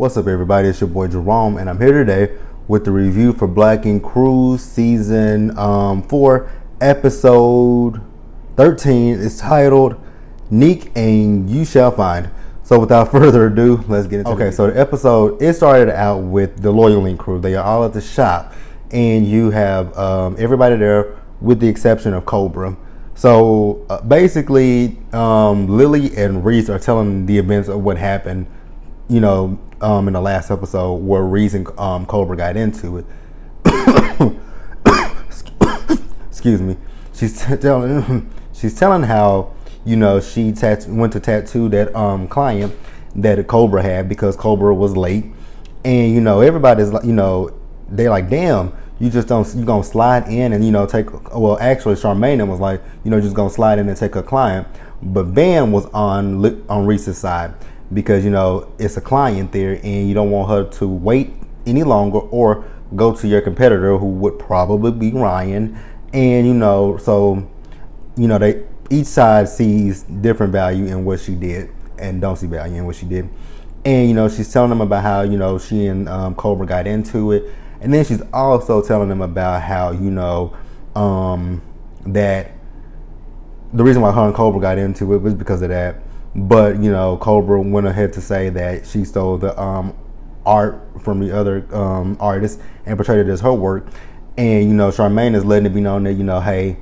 What's up, everybody? It's your boy Jerome, and I'm here today with the review for Black & Cruise Season 4, Episode 13. It's titled Neek and You Shall Find. So without further ado, let's get into it. Okay, so the episode, it started out with the Loyal crew. They are all at the shop, and you have everybody there with the exception of Cobra. So basically, Lily and Reese are telling the events of what happened, in the last episode where Reese and Cobra got into it. Excuse me. She's telling how, she went to tattoo that client that Cobra had because Cobra was late. And, everybody's like, they're like, damn, you gonna slide in and, actually Charmaine was like, just gonna slide in and take a client. But Van was on Reese's side because, it's a client there and you don't want her to wait any longer or go to your competitor who would probably be Ryan. And, they each side sees different value in what she did and don't see value in what she did. And, she's telling them about how, she and Cobra got into it. And then she's also telling them about how, that the reason why her and Cobra got into it was because of that. But, Cobra went ahead to say that she stole the art from the other artist and portrayed it as her work. And, Charmaine is letting it be known that, hey,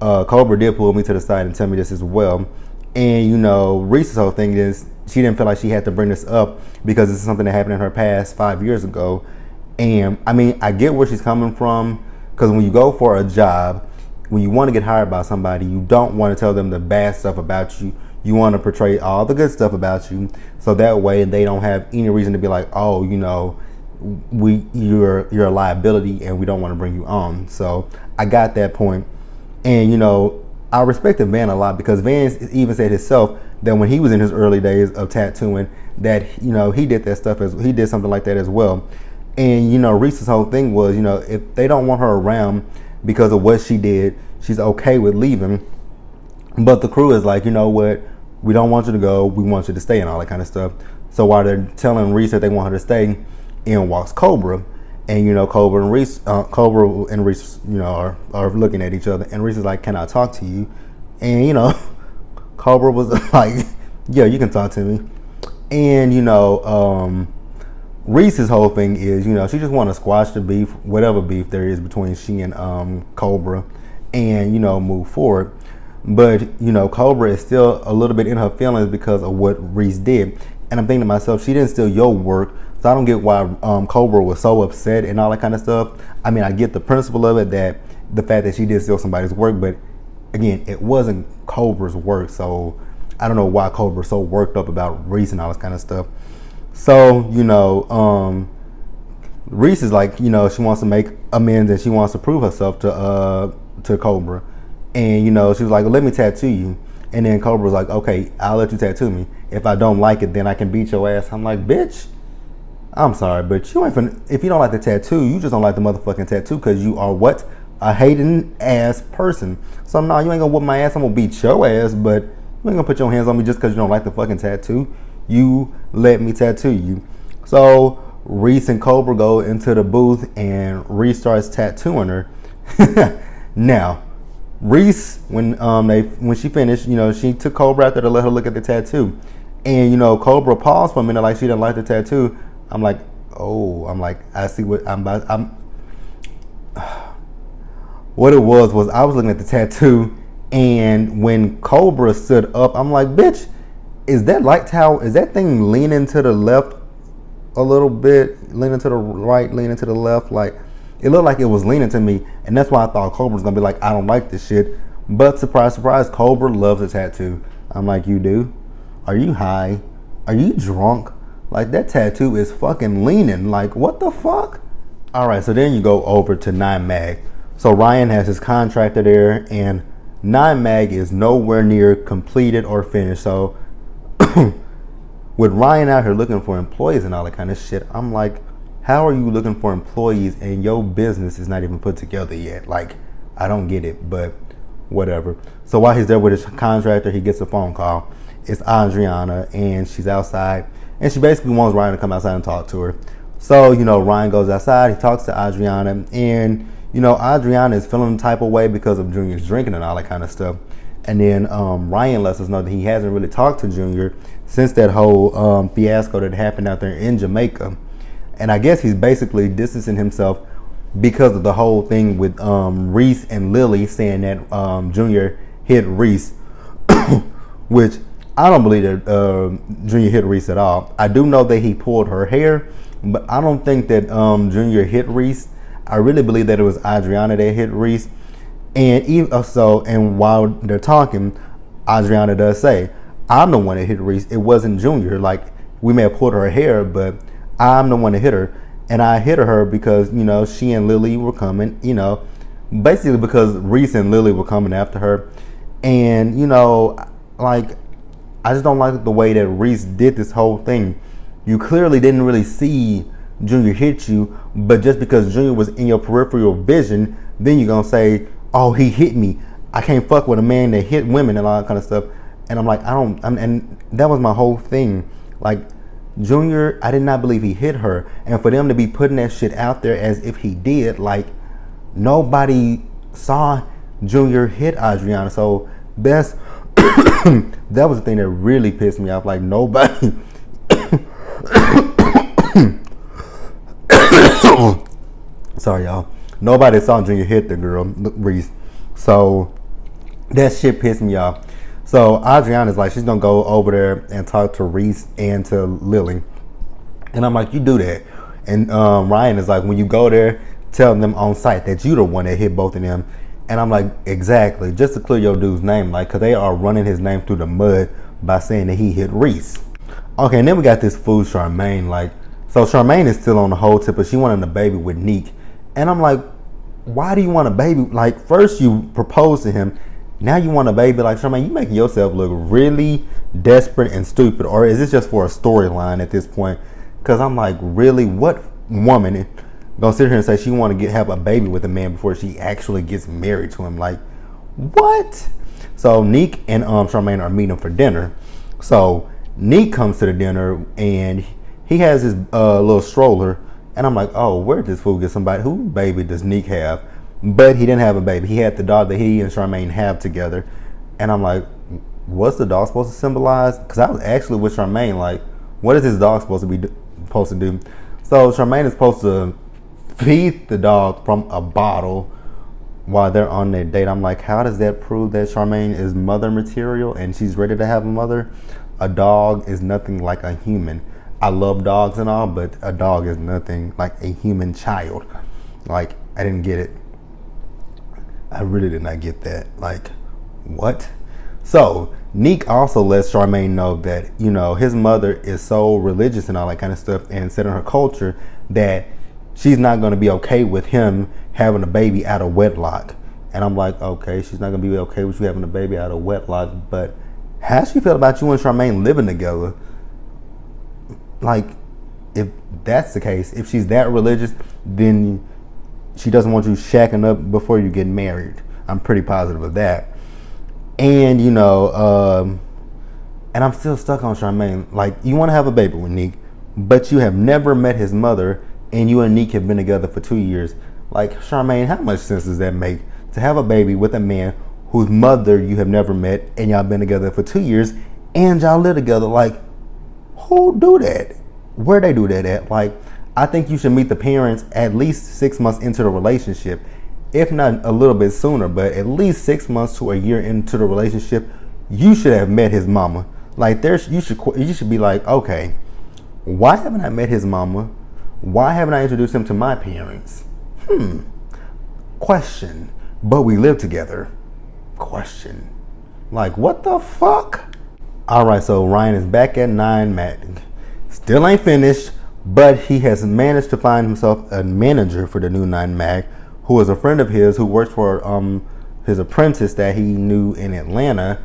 Cobra did pull me to the side and tell me this as well. And, Reese's whole thing is she didn't feel like she had to bring this up because this is something that happened in her past 5 years ago. And I mean, I get where she's coming from, because when you go for a job, when you want to get hired by somebody, you don't want to tell them the bad stuff about you. You want to portray all the good stuff about you, so that way they don't have any reason to be like, oh, you're a liability and we don't want to bring you on. So I got that point. And I respected Van a lot because Van even said himself that when he was in his early days of tattooing, that he did that stuff he did something like that as well. And, Reese's whole thing was, if they don't want her around because of what she did, she's okay with leaving. But the crew is like, you know what? We don't want you to go. We want you to stay and all that kind of stuff. So while they're telling Reese that they want her to stay, in walks Cobra. And, Cobra and Reese, are looking at each other. And Reese is like, can I talk to you? And, Cobra was like, yeah, you can talk to me. And, Reese's whole thing is, she just want to squash the beef, whatever beef there is between she and Cobra, and, move forward. But, Cobra is still a little bit in her feelings because of what Reese did. And I'm thinking to myself, she didn't steal your work, so I don't get why Cobra was so upset and all that kind of stuff. I mean, I get the principle of it, that the fact that she did steal somebody's work, but again, it wasn't Cobra's work, so I don't know why Cobra's so worked up about Reese and all this kind of stuff. So, Reese is like, she wants to make amends and she wants to prove herself to Cobra. And, she was like, let me tattoo you. And then Cobra was like, okay, I'll let you tattoo me. If I don't like it, then I can beat your ass. I'm like, bitch, I'm sorry, but you ain't finna, if you don't like the tattoo, you just don't like the motherfucking tattoo because you are what? A hating ass person. So, no, you ain't gonna whoop my ass. I'm gonna beat your ass, but you ain't gonna put your hands on me just because you don't like the fucking tattoo. You let me tattoo you. So Reese and Cobra go into the booth and Reese starts tattooing her. Now, Reese, when she finished, she took Cobra out there to let her look at the tattoo. And, Cobra paused for a minute like she didn't like the tattoo. I'm like, I see what what it was I was looking at the tattoo, and when Cobra stood up, I'm like, bitch, is that thing leaning to the left a little bit, leaning to the right, leaning to the left? Like, it looked like it was leaning to me, and that's why I thought Cobra was gonna be like, I don't like this shit. But surprise, surprise, Cobra loves a tattoo. I'm like, you do? Are you high? Are you drunk? Like, that tattoo is fucking leaning. Like, what the fuck? All right, so then you go over to 9 Mag. So Ryan has his contractor there, and 9 Mag is nowhere near completed or finished. So with Ryan out here looking for employees and all that kind of shit, I'm like, how are you looking for employees and your business is not even put together yet? Like, I don't get it, but whatever. So while he's there with his contractor, he gets a phone call. It's Adriana, and she's outside, and she basically wants Ryan to come outside and talk to her. So, Ryan goes outside, he talks to Adriana, and, Adriana is feeling the type of way because of Junior's drinking and all that kind of stuff. And then Ryan lets us know that he hasn't really talked to Junior since that whole fiasco that happened out there in Jamaica. And I guess he's basically distancing himself because of the whole thing with Reese and Lily saying that Junior hit Reese, which I don't believe that Junior hit Reese at all. I do know that he pulled her hair, but I don't think that Junior hit Reese. I really believe that it was Adriana that hit Reese. And and while they're talking, Adriana does say, I'm the one that hit Reese. It wasn't Junior. Like, we may have pulled her hair, but I'm the one that hit her. And I hit her because, she and Lily were coming, basically because Reese and Lily were coming after her. And, like, I just don't like the way that Reese did this whole thing. You clearly didn't really see Junior hit you, but just because Junior was in your peripheral vision, then you're going to say, oh, he hit me. I can't fuck with a man that hit women and all that kind of stuff. And I'm like, and that was my whole thing. Like, Junior, I did not believe he hit her. And for them to be putting that shit out there as if he did, like, nobody saw Junior hit Adriana. So that was the thing that really pissed me off. Like, nobody. Sorry, y'all. Nobody saw Junior hit the girl, Reese. So that shit pissed me off. So Adriana's like, she's gonna go over there and talk to Reese and to Lily. And I'm like, you do that. And Ryan is like, when you go there, tell them on site that you the one that hit both of them. And I'm like, exactly, just to clear your dude's name, like, cause they are running his name through the mud by saying that he hit Reese. Okay, and then we got this fool Charmaine. Like, so Charmaine is still on the whole tip, but she wanted a baby with Neek. And I'm like, why do you want a baby? Like, first you propose to him, now you want a baby. Like, Charmaine, you making yourself look really desperate and stupid. Or is this just for a storyline at this point? Because I'm like, really, what woman gonna sit here and say she want to have a baby with a man before she actually gets married to him? Like, what? So Neek and Charmaine are meeting for dinner. So Neek comes to the dinner and he has his little stroller. And I'm like, oh, where did this fool get somebody? Who baby does Neek have? But he didn't have a baby. He had the dog that he and Charmaine have together. And I'm like, what's the dog supposed to symbolize? Because I was actually with Charmaine, like, what is this dog supposed to do? So Charmaine is supposed to feed the dog from a bottle while they're on their date. I'm like, how does that prove that Charmaine is mother material and she's ready to have a mother? A dog is nothing like a human. I love dogs and all, but a dog is nothing like a human child. Like, I didn't get it. I really did not get that. Like, what? So Neek also lets Charmaine know that, his mother is so religious and all that kind of stuff and set in her culture that she's not going to be okay with him having a baby out of wedlock. And I'm like, okay, she's not going to be okay with you having a baby out of wedlock, but how she feel about you and Charmaine living together? Like, if that's the case, if she's that religious, then she doesn't want you shacking up before you get married. I'm pretty positive of that. And, and I'm still stuck on Charmaine. Like, you want to have a baby with Neek, but you have never met his mother, and you and Neek have been together for 2 years. Like, Charmaine, how much sense does that make? To have a baby with a man whose mother you have never met, and y'all been together for 2 years, and y'all live together. Like, who do that? Where they do that at? Like, I think you should meet the parents at least 6 months into the relationship, if not a little bit sooner, but at least 6 months to a year into the relationship, you should have met his mama. Like, you should be like, okay, why haven't I met his mama? Why haven't I introduced him to my parents? Question. But we live together. Question. Like, what the fuck? All right, so Ryan is back at 9 Mac. Still ain't finished, but he has managed to find himself a manager for the new 9 Mac, who is a friend of his who works for his apprentice that he knew in Atlanta.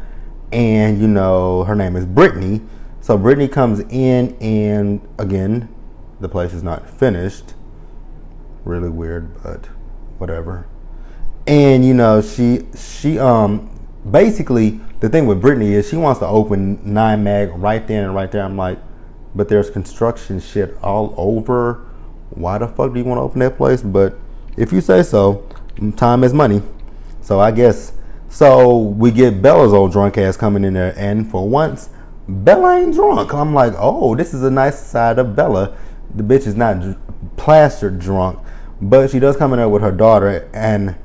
And, her name is Brittany. So Brittany comes in, and again, the place is not finished. Really weird, but whatever. And, she basically, the thing with Brittany is she wants to open 9 Mag right there and right there. I'm like, but there's construction shit all over. Why the fuck do you want to open that place? But if you say so, time is money. So I guess, so we get Bella's old drunk ass coming in there, and for once, Bella ain't drunk. I'm like, oh, this is a nice side of Bella. The bitch is not plastered drunk, but she does come in there with her daughter. And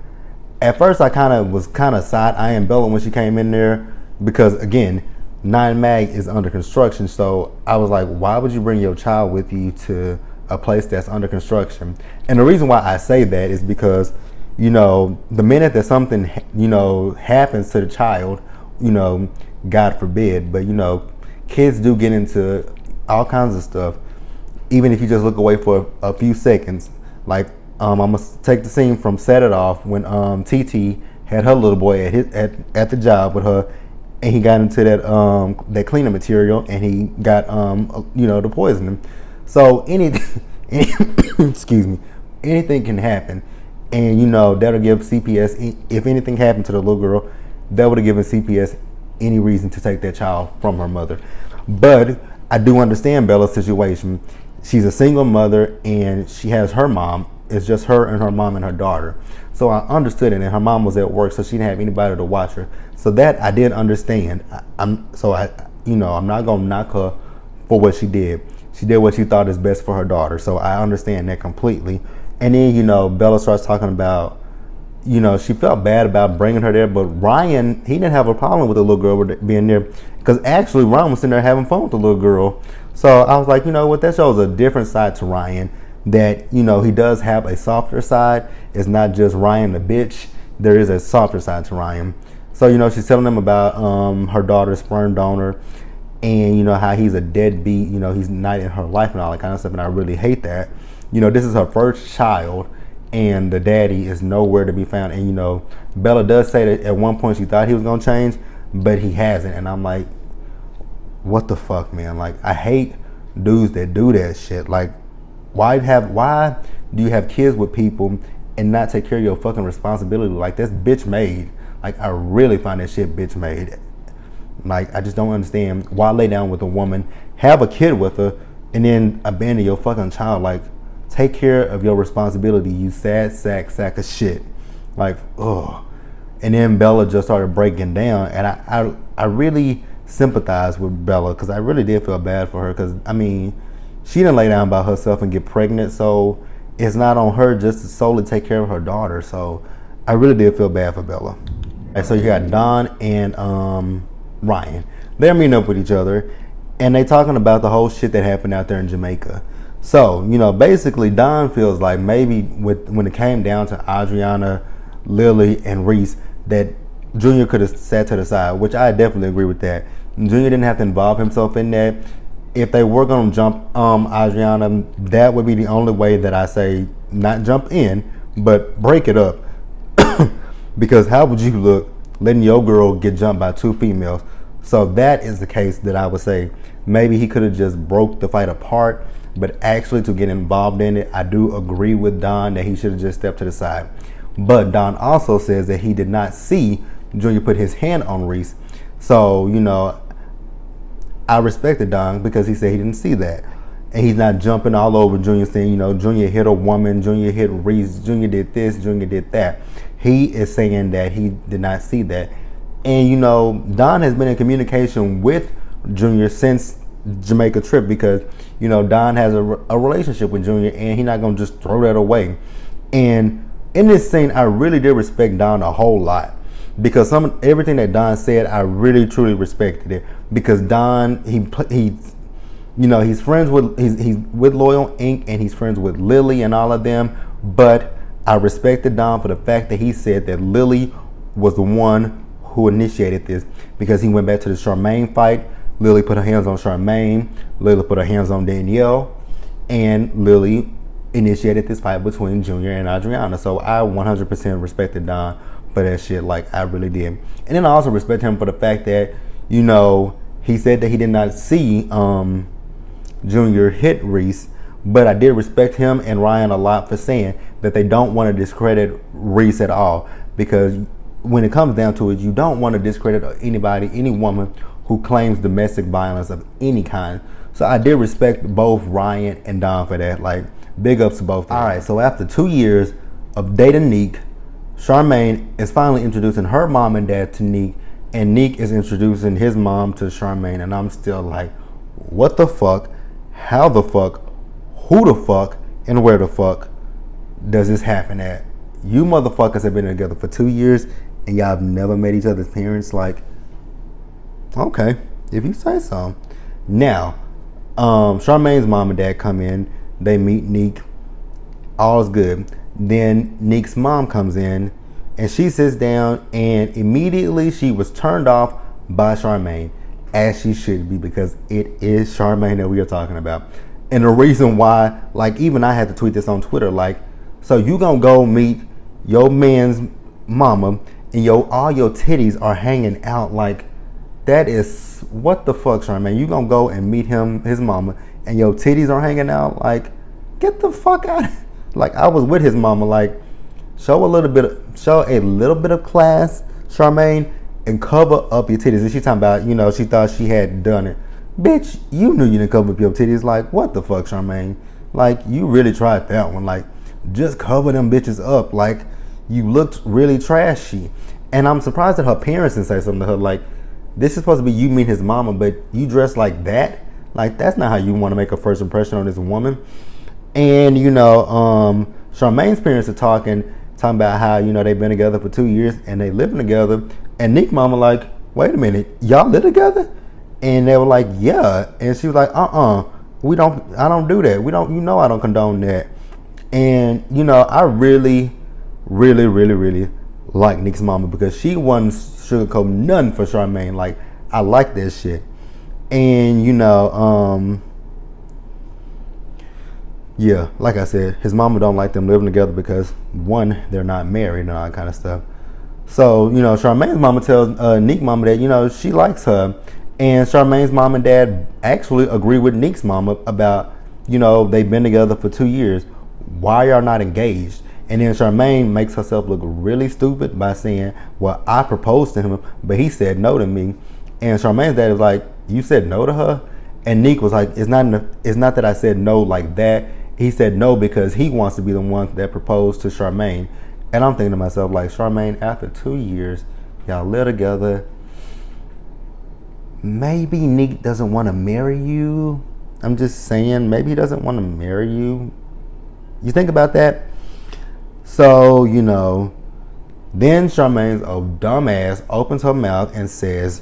at first, I was side-eyeing Bella when she came in there, because again, 9 Mag is under construction. So I was like, why would you bring your child with you to a place that's under construction? And the reason why I say that is because, you know, the minute that something, you know, happens to the child, you know, God forbid, but you know, kids do get into all kinds of stuff, even if you just look away for a few seconds. Like, I'm gonna take the scene from Set It Off when TT had her little boy at the job with her, and he got into that cleaning material, and he got you know, the poisoning. So anything, excuse me, anything can happen, and you know, that'll give CPS, if anything happened to the little girl, that would have given CPS any reason to take that child from her mother. But I do understand Bella's situation. She's a single mother, and she has her mom. It's just her and her mom and her daughter. So I understood it, and her mom was at work, so she didn't have anybody to watch her. So that I did understand. You know, I'm not gonna knock her for what she did. She did what she thought is best for her daughter. So I understand that completely. And then, you know, Bella starts talking about, you know, she felt bad about bringing her there, but Ryan, he didn't have a problem with the little girl being there, because actually Ryan was sitting there having fun with the little girl. So I was like, you know what, that shows a different side to Ryan, that, you know, he does have a softer side. It's not just Ryan the bitch. There is a softer side to Ryan. So, you know, she's telling them about her daughter's sperm donor, and, you know, how he's a deadbeat, you know, he's not in her life and all that kind of stuff, and I really hate that. You know, this is her first child, and the daddy is nowhere to be found. And, you know, Bella does say that at one point she thought he was going to change, but he hasn't. And I'm like, what the fuck, man? Like, I hate dudes that do that shit. Like, why do you have kids with people and not take care of your fucking responsibility? Like, that's bitch made. Like, I really find that shit bitch made. Like, I just don't understand why lay down with a woman, have a kid with her, and then abandon your fucking child. Like, take care of your responsibility, you sad sack of shit. Like, ugh. And then Bella just started breaking down, and I really sympathize with Bella, because I really did feel bad for her, because, I mean, she didn't lay down by herself and get pregnant, so it's not on her just to solely take care of her daughter. So I really did feel bad for Bella. And so you got Don and Ryan. They're meeting up with each other, and they talking about the whole shit that happened out there in Jamaica. So, you know, basically Don feels like maybe when it came down to Adriana, Lily, and Reese, that Junior could have sat to the side, which I definitely agree with that. Junior didn't have to involve himself in that. If they were going to jump Adriana, that would be the only way that I say not jump in, but break it up. Because how would you look letting your girl get jumped by 2 females? So that is the case that I would say maybe he could have just broke the fight apart, but actually to get involved in it, I do agree with Don that he should have just stepped to the side. But Don also says that he did not see Junior put his hand on Reese. So, you know, I respected Don because he said he didn't see that. And he's not jumping all over Junior saying, you know, Junior hit a woman, Junior hit Reese, Junior did this, Junior did that. He is saying that he did not see that. And, you know, Don has been in communication with Junior since Jamaica trip, because, you know, Don has a relationship with Junior, and he's not going to just throw that away. And in this scene, I really did respect Don a whole lot, because everything that Don said, I really truly respected it. Because Don, he's friends with he's with Loyal Inc. and he's friends with Lily and all of them. But I respected Don for the fact that he said that Lily was the one who initiated this, because he went back to the Charmaine fight. Lily put her hands on Charmaine. Lily put her hands on Danielle, and Lily initiated this fight between Junior and Adriana. So I 100% respected Don for that shit. Like, I really did. And then I also respect him for the fact that, you know, he said that he did not see Junior hit Reese, but I did respect him and Ryan a lot for saying that they don't want to discredit Reese at all, because when it comes down to it, you don't want to discredit anybody, any woman who claims domestic violence of any kind. So I did respect both Ryan and Don for that. Like, big ups to both. All right, so after 2 years of dating Neek, Charmaine is finally introducing her mom and dad to Neek, and Neek is introducing his mom to Charmaine, and I'm still like, what the fuck? How the fuck? Who the fuck? And where the fuck does this happen at? You motherfuckers have been together for 2 years, and y'all have never met each other's parents. Like, okay, if you say so. Now, Charmaine's mom and dad come in. They meet Neek. All's good. Then Neek's mom comes in, and she sits down, and immediately she was turned off by Charmaine, as she should be, because it is Charmaine that we are talking about. And the reason why, like, even I had to tweet this on Twitter, like, so you gonna go meet your man's mama, and all your titties are hanging out, like, that is, what the fuck, Charmaine? You gonna go and meet his mama, and your titties are hanging out? Like, get the fuck out. Like, I was with his mama. Like, show a little bit of class, Charmaine, and cover up your titties. And she talking about, she thought she had done it. Bitch, you knew you didn't cover up your titties. Like, what the fuck, Charmaine? Like, you really tried that one. Like, just cover them bitches up. Like, you looked really trashy. And I'm surprised that her parents didn't say something to her. Like, this is supposed to be you meet his mama, but you dress like that? Like, that's not how you want to make a first impression on this woman. And, Charmaine's parents are talking about how, they've been together for 2 years and they living together. And Neek mama like, wait a minute, y'all live together? And they were like, yeah. And she was like, I don't do that. I don't condone that. And, I really, really, really, really like Neek's mama, because she wasn't sugarcoat nothing for Charmaine. Like, I like that shit. And, yeah, like I said, his mama don't like them living together because, one, they're not married and all that kind of stuff. So, Charmaine's mama tells Neek mama that, she likes her. And Charmaine's mom and dad actually agree with Neek's mama about, they've been together for 2 years. Why y'all not engaged? And then Charmaine makes herself look really stupid by saying, well, I proposed to him, but he said no to me. And Charmaine's dad was like, you said no to her? And Neek was like, it's not that I said no like that. He said no because he wants to be the one that proposed to Charmaine. And I'm thinking to myself, like, Charmaine, after 2 years, y'all live together. Maybe Neek doesn't want to marry you. I'm just saying, maybe he doesn't want to marry you. You think about that? So, then Charmaine's dumbass opens her mouth and says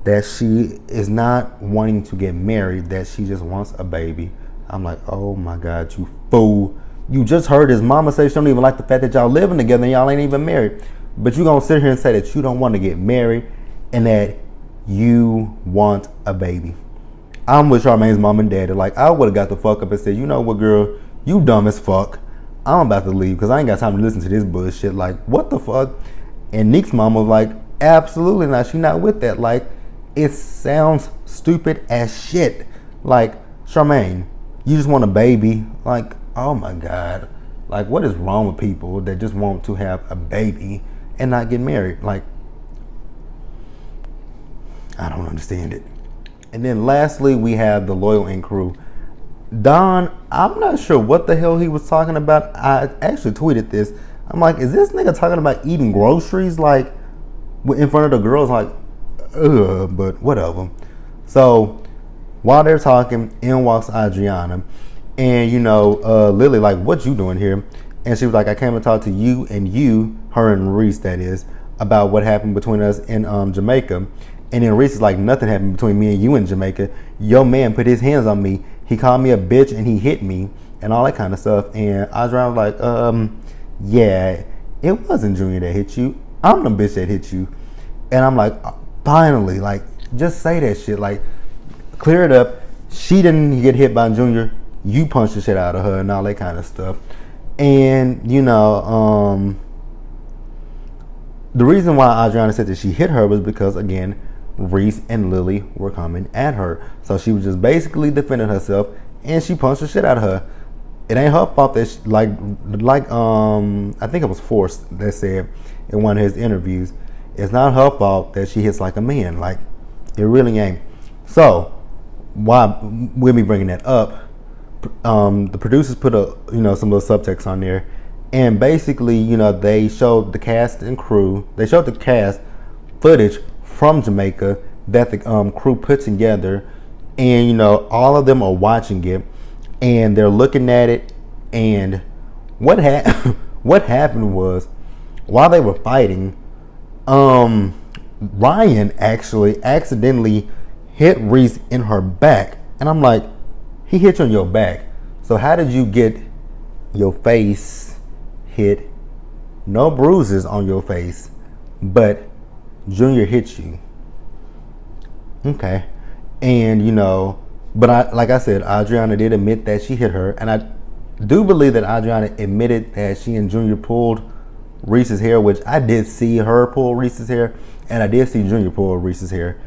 that she is not wanting to get married, that she just wants a baby. I'm like, oh my God, you fool. You just heard his mama say she don't even like the fact that y'all living together and y'all ain't even married. But you gonna sit here and say that you don't want to get married and that you want a baby. I'm with Charmaine's mom and dad. Like, I would have got the fuck up and said, you know what, girl, you dumb as fuck. I'm about to leave because I ain't got time to listen to this bullshit. Like, what the fuck? And Neek's mom was like, absolutely not. She not with that. Like, it sounds stupid as shit. Like, Charmaine, you just want a baby. Like, oh my God. Like, what is wrong with people that just want to have a baby and not get married? Like, I don't understand it. And then lastly, we have the Loyal Ink crew. Don, I'm not sure what the hell he was talking about. I actually tweeted this. I'm like, is this nigga talking about eating groceries like in front of the girls? Like, ugh, but whatever. So while they're talking, in walks Adriana. And, Lily, like, what you doing here? And she was like, I came to talk to you, her and Reese, that is, about what happened between us in Jamaica. And then Reese is like, nothing happened between me and you in Jamaica. Your man put his hands on me. He called me a bitch and he hit me and all that kind of stuff. And Adriana was like, yeah, it wasn't Junior that hit you. I'm the bitch that hit you. And I'm like, finally, like, just say that shit. Like, clear it up. She didn't get hit by Junior. You punched the shit out of her and all that kind of stuff. And, the reason why Adriana said that she hit her was because, again, Reese and Lily were coming at her. So she was just basically defending herself and she punched the shit out of her. It ain't her fault that she, I think it was Forrest that said in one of his interviews, it's not her fault that she hits like a man. Like, it really ain't. So why with me bringing that up, the producers put some little subtext on there, and basically they showed the cast and crew. They showed the cast footage from Jamaica that the crew put together, and all of them are watching it, and they're looking at it, and what what happened was while they were fighting, Ryan actually accidentally hit Reese in her back, and I'm like, he hit you on your back, so how did you get your face hit? No bruises on your face, but Junior hit you. Okay, and but like I said, Adriana did admit that she hit her, and I do believe that Adriana admitted that she and Junior pulled Reese's hair, which I did see her pull Reese's hair, and I did see Junior pull Reese's hair.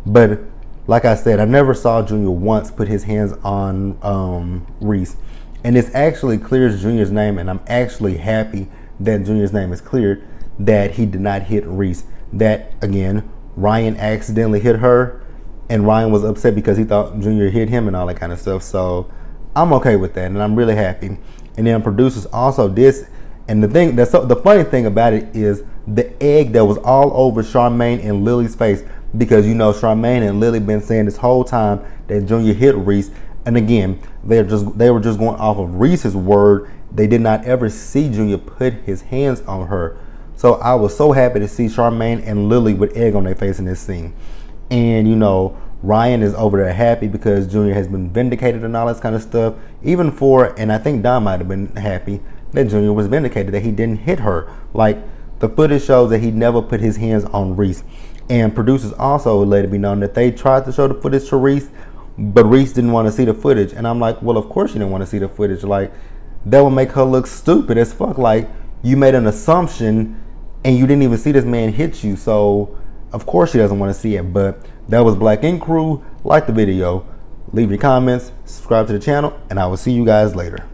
But like I said, I never saw Junior once put his hands on Reese, and this actually clears Junior's name, and I'm actually happy that Junior's name is cleared, that he did not hit Reese. That again, Ryan accidentally hit her, and Ryan was upset because he thought Junior hit him and all that kind of stuff. So I'm okay with that, and I'm really happy. And then producers also did, and the funny thing about it is the egg that was all over Charmaine and Lily's face, because Charmaine and Lily been saying this whole time that Junior hit Reese, and again they were just going off of Reese's word. They did not ever see Junior put his hands on her. So I was so happy to see Charmaine and Lily with egg on their face in this scene. And Ryan is over there happy because Junior has been vindicated and all this kind of stuff. And I think Don might have been happy that Junior was vindicated, that he didn't hit her. Like, the footage shows that he never put his hands on Reese. And producers also let it be known that they tried to show the footage to Reese, but Reese didn't want to see the footage. And I'm like, well, of course you didn't want to see the footage. Like, that would make her look stupid as fuck. Like, you made an assumption and you didn't even see this man hit you. So of course she doesn't want to see it. But that was Black Ink Crew. Like the video, leave your comments, subscribe to the channel, and I will see you guys later.